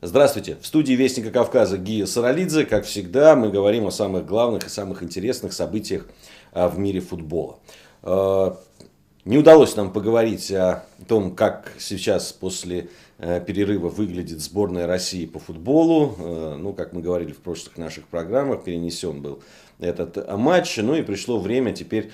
Здравствуйте! В студии Вестника Кавказа Гия Саралидзе. Как всегда, мы говорим о самых главных и самых интересных событиях в мире футбола. Э, Не удалось нам поговорить о том, как сейчас после перерыва выглядит сборная России по футболу. Ну, как мы говорили в прошлых наших программах, перенесен был этот матч. Ну и пришло время теперь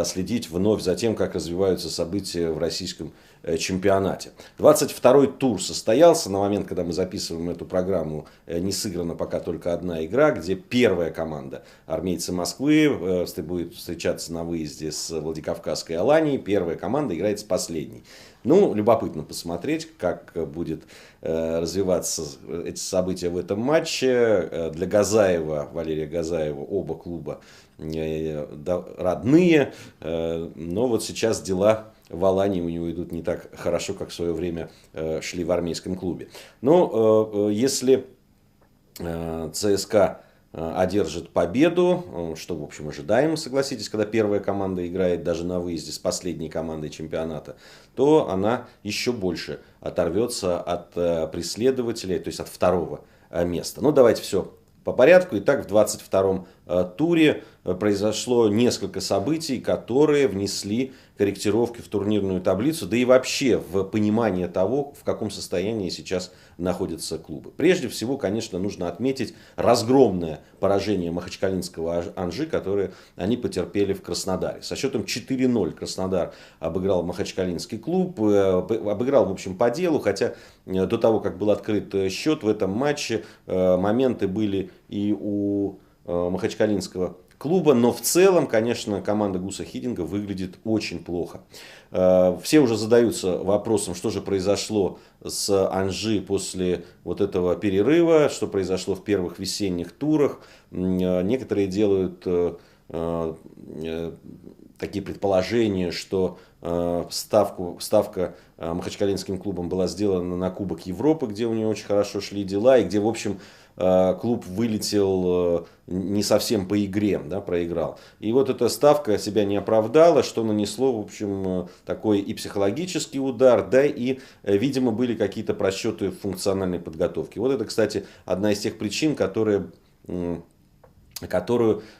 следить вновь за тем, как развиваются события в российском чемпионате. 22-й тур состоялся. На момент, когда мы записываем эту программу, не сыграна пока только одна игра, где первая команда армейцы Москвы будет встречаться на выезде с Владикавказской Аланией. Первая команда играет с последней. Ну, любопытно посмотреть, как будет развиваться эти события в этом матче. Для Газаева, Валерия Газаева, оба клуба родные. Но вот сейчас дела в Алании у него идут не так хорошо, как в свое время шли в армейском клубе. Но если ЦСКА одержит победу, что, в общем, ожидаемо, согласитесь, когда первая команда играет даже на выезде с последней командой чемпионата, то она еще больше оторвется от преследователей, то есть от второго места. Ну, давайте все по порядку. Итак, в 22-м туре произошло несколько событий, которые внесли корректировки в турнирную таблицу, да и вообще в понимание того, в каком состоянии сейчас находятся клубы. Прежде всего, конечно, нужно отметить разгромное поражение махачкалинского Анжи, которое они потерпели в Краснодаре. Со счетом 4:0 Краснодар обыграл махачкалинский клуб, обыграл, в общем, по делу, хотя до того, как был открыт счет в этом матче, моменты были и у махачкалинского клуба, но в целом, конечно, команда Гуса Хидинга выглядит очень плохо. Все уже задаются вопросом, что же произошло с Анжи после вот этого перерыва, что произошло в первых весенних турах. Некоторые делают такие предположения, что ставка махачкалинским клубом была сделана на Кубок Европы, где у него очень хорошо шли дела, и где, в общем, клуб вылетел не совсем по игре, да, проиграл. И вот эта ставка себя не оправдала, что нанесло, в общем, такой и психологический удар, да, и, видимо, были какие-то просчеты в функциональной подготовке. Вот это, кстати, одна из тех причин, которую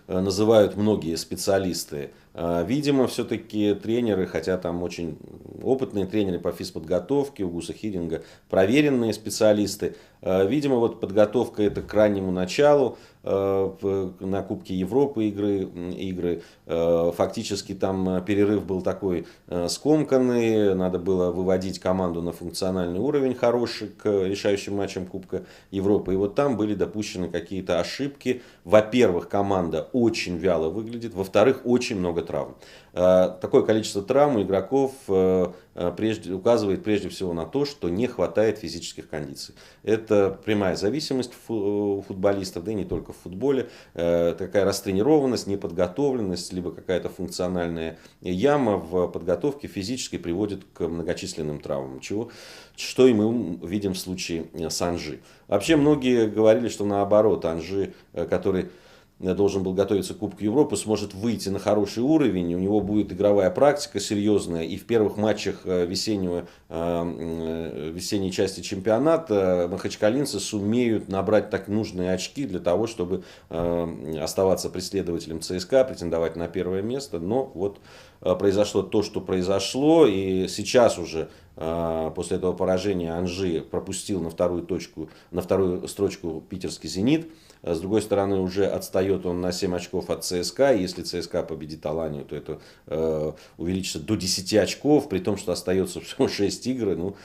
называют многие специалисты. Видимо, все-таки тренеры, хотя там очень опытные тренеры по физподготовке, у Гуса Хидинга проверенные специалисты, видимо, вот подготовка это к раннему началу, на Кубке Европы игры. Фактически там перерыв был такой скомканный, надо было выводить команду на функциональный уровень хороший к решающим матчам Кубка Европы. И вот там были допущены какие-то ошибки. Во-первых, команда очень вяло выглядит, во-вторых, очень много травм. Такое количество травм у игроков указывает прежде всего на то, что не хватает физических кондиций. Это прямая зависимость у футболистов, да и не только в футболе. Такая растренированность, неподготовленность, либо какая-то функциональная яма в подготовке физической приводит к многочисленным травмам. Что и мы видим в случае с Анжи. Вообще многие говорили, что наоборот, Анжи, который должен был готовиться к Кубку Европы, сможет выйти на хороший уровень, у него будет игровая практика серьезная, и в первых матчах весенней части чемпионата махачкалинцы сумеют набрать так нужные очки для того, чтобы оставаться преследователем ЦСКА, претендовать на первое место. Но вот произошло то, что произошло, и сейчас уже после этого поражения Анжи пропустил на вторую строчку питерский «Зенит». С другой стороны, уже отстает он на 7 очков от ЦСКА. Если ЦСКА победит Аланию, то это увеличится до 10 очков, при том, что остается всего 6 игр. Ну,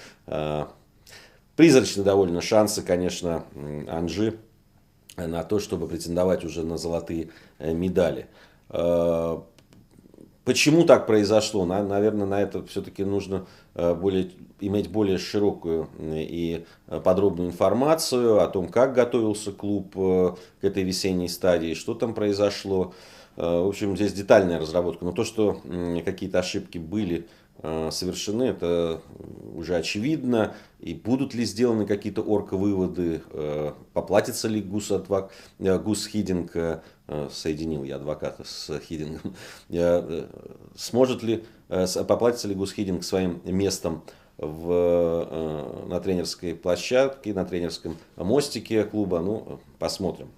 призрачны довольно шансы, конечно, Анжи на то, чтобы претендовать уже на золотые медали. Почему так произошло? Наверное, на это все-таки нужно иметь более широкую и подробную информацию о том, как готовился клуб к этой весенней стадии, что там произошло. В общем, здесь детальная разработка. Но то, что какие-то ошибки были совершены, это уже очевидно. И будут ли сделаны какие-то орг-выводы, поплатится ли Гус Хидинг, соединил я адвоката с Хидингом, поплатится ли Гус Хидинг своим местом на тренерской площадке, на тренерском мостике клуба. Ну, посмотрим.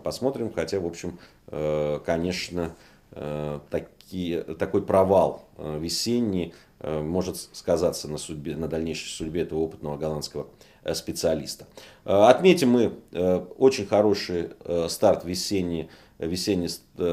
Посмотрим, хотя, в общем, конечно, такой провал весенний может сказаться на дальнейшей судьбе этого опытного голландского специалиста. Отметим мы очень хороший старт весенний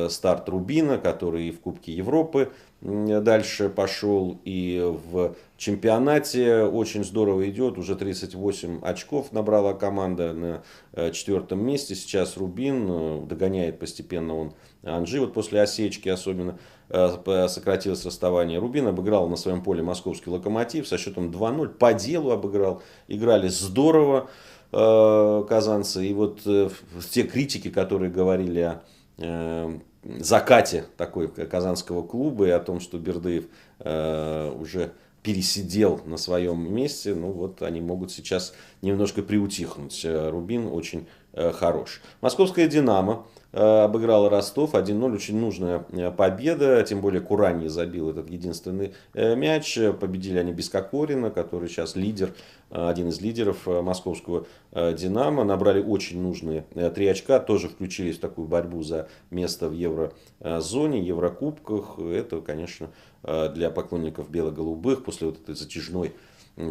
старт Рубина, который и в Кубке Европы дальше пошел, и в чемпионате очень здорово идет. Уже 38 очков набрала команда на 4-м месте. Сейчас Рубин догоняет постепенно он Анжи. Вот после осечки особенно сократилось расставание. Рубин обыграл на своем поле московский Локомотив со счетом 2-0. По делу обыграл. Играли здорово казанцы. И вот те критики, которые говорили о закате такой казанского клуба и о том, что Бердыев уже пересидел на своем месте, ну вот они могут сейчас немножко приутихнуть. Рубин очень хорош. Московская «Динамо» обыграла Ростов 1-0. Очень нужная победа. Тем более Куранье забил этот единственный мяч. Победили они без Кокорина, который сейчас лидер, один из лидеров московского «Динамо». Набрали очень нужные 3 очка. Тоже включились в такую борьбу за место в еврозоне, еврокубках. Это, конечно, для поклонников бело-голубых после вот этой затяжной,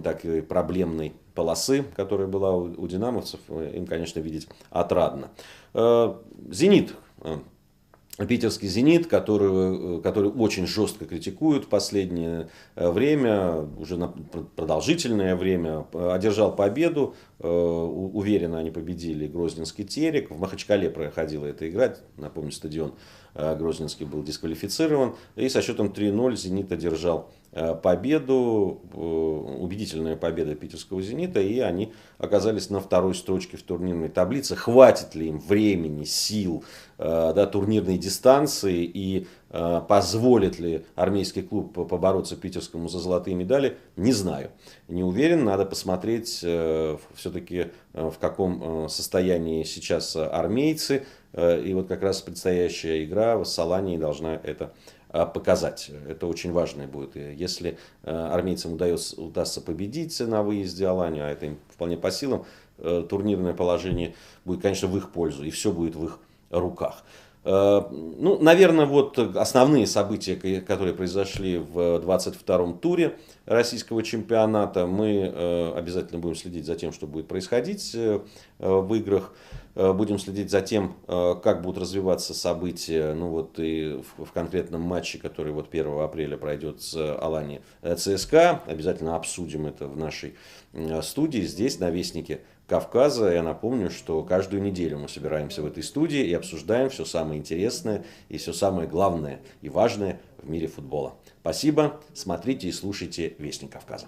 так и проблемной полосы, которая была у динамовцев, им, конечно, видеть отрадно. «Зенит». Питерский «Зенит», который очень жестко критикуют в последнее время, уже на продолжительное время, одержал победу. Уверенно они победили Грозненский «Терек». В Махачкале проходила эта игра. Напомню, стадион Грозненский был дисквалифицирован. И со счетом 3-0 «Зенит» одержал победу. Убедительная победа питерского «Зенита». И они оказались на 2-й строчке в турнирной таблице. Хватит ли им времени, сил, турнирной дистанции и позволит ли армейский клуб побороться питерскому за золотые медали, не знаю. Не уверен, надо посмотреть все-таки в каком состоянии сейчас армейцы. И вот как раз предстоящая игра с Аланией должна это показать. Это очень важно будет. Если армейцам удастся победить на выезде Аланию, а это им вполне по силам, турнирное положение будет, конечно, в их пользу, и все будет в их руках. Ну, наверное, вот основные события, которые произошли в 22-м туре российского чемпионата. Мы обязательно будем следить за тем, что будет происходить в играх. Будем следить за тем, как будут развиваться события, ну вот и в конкретном матче, который вот 1 апреля пройдет с Алани ЦСКА. Обязательно обсудим это в нашей студии здесь, на Вестнике Кавказа. Я напомню, что каждую неделю мы собираемся в этой студии и обсуждаем все самое интересное и все самое главное и важное в мире футбола. Спасибо, смотрите и слушайте Вестник Кавказа.